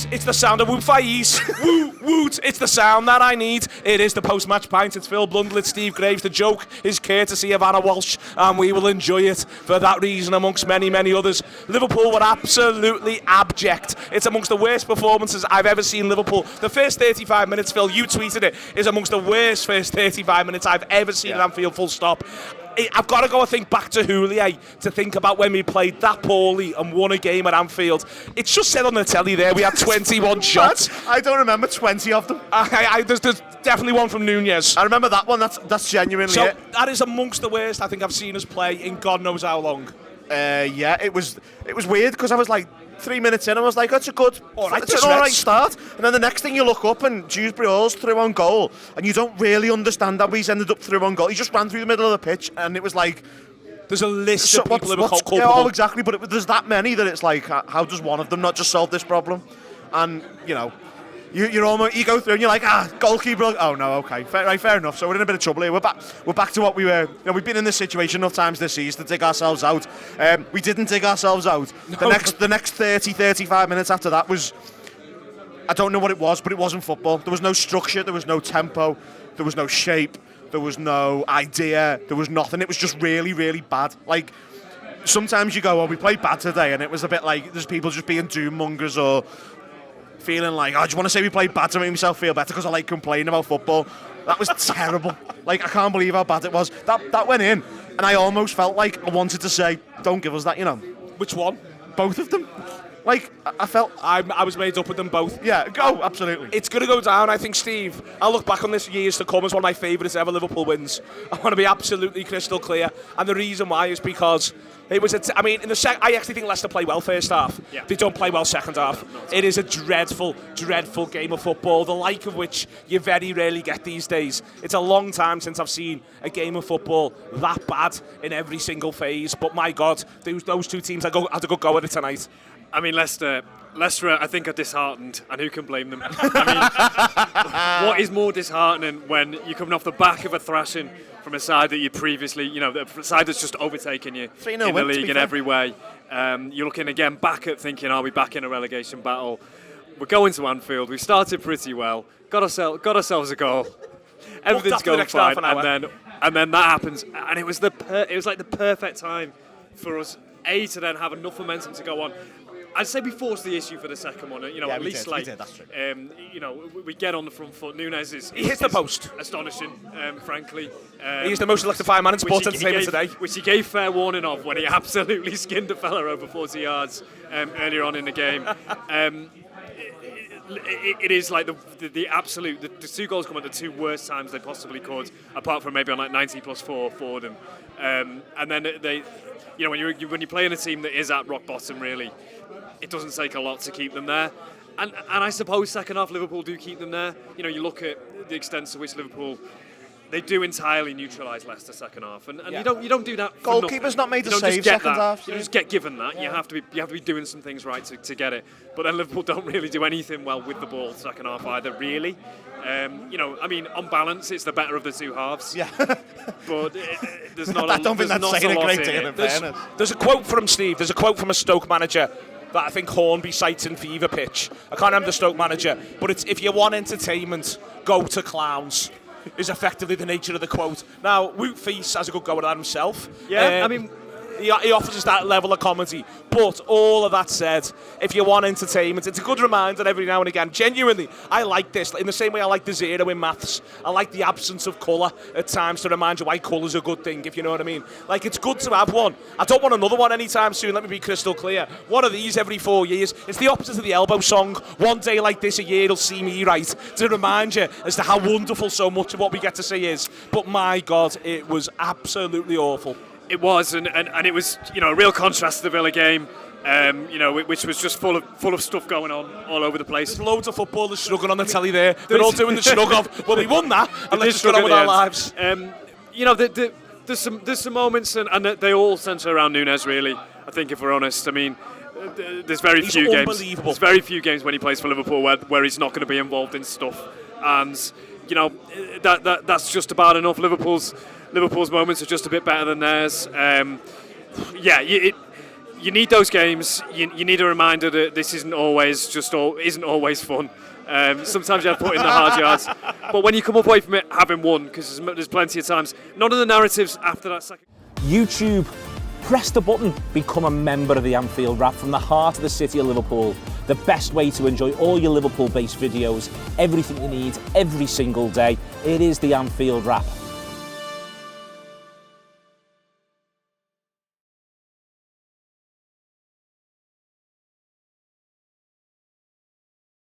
woot, it's the sound of Whoop Faiz. Woo, woot, it's the sound that I need. It is the post-match pint. It's Phil Blundell, it's Steve Graves. The joke is courtesy of Anna Walsh, and we will enjoy it for that reason amongst many, many others. Liverpool were absolutely abject. It's amongst the worst performances I've ever seen Liverpool. The first 35 minutes, Phil, you tweeted it, is amongst the worst first 35 minutes I've ever seen at Anfield, full stop. I've got to go and think back to Houllier to think about when we played that poorly and won a game at Anfield. It's just said on the telly there, we had 21 shots. I don't remember 20 of them. There's definitely one from Nunez. I remember that one, that's genuinely it. That is amongst the worst I think I've seen us play in God knows how long. It was weird because I was like 3 minutes in, I was like, that's an all right start. And then the next thing you look up and Dewsbury Hall's through on goal, and you don't really understand how he's ended up through on goal. He just ran through the middle of the pitch, and it was like, there's a list of people who are culpable. Yeah, oh, exactly, but there's that many that it's like, how does one of them not just solve this problem? And, you know, you go through and you're like, goalkeeper. Oh no, okay, fair enough. So we're in a bit of trouble here. We're back to what we were. You know, we've been in this situation enough times this season to dig ourselves out. We didn't dig ourselves out. No. The next 35 minutes after that was, I don't know what it was, but it wasn't football. There was no structure. There was no tempo. There was no shape. There was no idea. There was nothing. It was just really, really bad. Like, sometimes you go, oh, we played bad today, and it was a bit like there's people just being doom mongers or feeling like, I just want to say we played bad to make myself feel better because I like complaining about football. That was terrible. Like, I can't believe how bad it was. That went in, and I almost felt like I wanted to say, don't give us that, you know. Which one? Both of them. Like, I felt... I was made up with them both. Yeah, go, absolutely. It's going to go down, I think, Steve. I'll look back on this years to come as one of my favourites ever Liverpool wins. I want to be absolutely crystal clear. And the reason why is because it was I actually think Leicester play well first half. Yeah. They don't play well second half. It is a dreadful, dreadful game of football, the like of which you very rarely get these days. It's a long time since I've seen a game of football that bad in every single phase. But my God, those two teams had a good go at it tonight. I mean, Leicester, I think, are disheartened, and who can blame them? I mean, what is more disheartening when you're coming off the back of a thrashing from a side that you previously, you know, the side that's just overtaken you in the league in every way. You're looking again back at thinking, are we back in a relegation battle? We're going to Anfield. We started pretty well, got ourselves a goal. Everything's going fine, and then that happens, and it was like the perfect time for us to then have enough momentum to go on. I'd say we forced the issue for the second one. You know, at least we did, that's true. You know, we get on the front foot. Nunez he hits the post. Astonishing, frankly. He's the most electrifying man in sports entertainment today. Which he gave fair warning of when he absolutely skinned a fella over 40 yards earlier on in the game. It is like the absolute. The two goals come at the two worst times they possibly could, apart from maybe on like 90+4 for them. And then they, you know, when you play in a team that is at rock bottom, really, it doesn't take a lot to keep them there. And I suppose second half Liverpool do keep them there. You know, you look at the extent to which Liverpool, they do entirely neutralise Leicester second half, and you don't do that. Goalkeeper's not made to save second half. You just get given that. Yeah. You have to be doing some things right to get it. But then Liverpool don't really do anything well with the ball second half either, really. You know, I mean, on balance, it's the better of the two halves. Yeah. But there's not. I don't think that's saying a great deal in fairness. There's a quote from Steve. There's a quote from a Stoke manager that I think Hornby cites in Fever Pitch. I can't remember the Stoke manager, but it's, if you want entertainment, go to clowns, is effectively the nature of the quote. Now, Wout Faes has a good go at that himself. Yeah, I mean, he offers us that level of comedy. But all of that said, if you want entertainment, it's a good reminder every now and again. Genuinely, I like this. In the same way I like the zero in maths, I like the absence of colour at times to remind you why colour's a good thing, if you know what I mean. Like, it's good to have one. I don't want another one anytime soon, let me be crystal clear. One of these every 4 years. It's the opposite of the Elbow song. One day like this a year it'll see me right. To remind you as to how wonderful so much of what we get to see is. But my God, it was absolutely awful. It was, and it was, you know, a real contrast to the Villa game, you know, which was just full of stuff going on all over the place. There's loads of footballers shrugging on the telly there. They're all doing the shrug of, well, we won that, and let's just get on with our lives. You know, there's some moments, and they all centre around Nunez, really, I think, if we're honest. I mean, there's very few games when he plays for Liverpool where he's not going to be involved in stuff, and you know, that's just about enough. Liverpool's moments are just a bit better than theirs. you need those games. You need a reminder that this isn't always fun. Sometimes you have to put in the hard yards. But when you come away from it having won, because there's plenty of times, none of the narratives after that second. YouTube, press the button, become a member of the Anfield Wrap from the heart of the city of Liverpool. The best way to enjoy all your Liverpool-based videos, everything you need, every single day. It is the Anfield Wrap.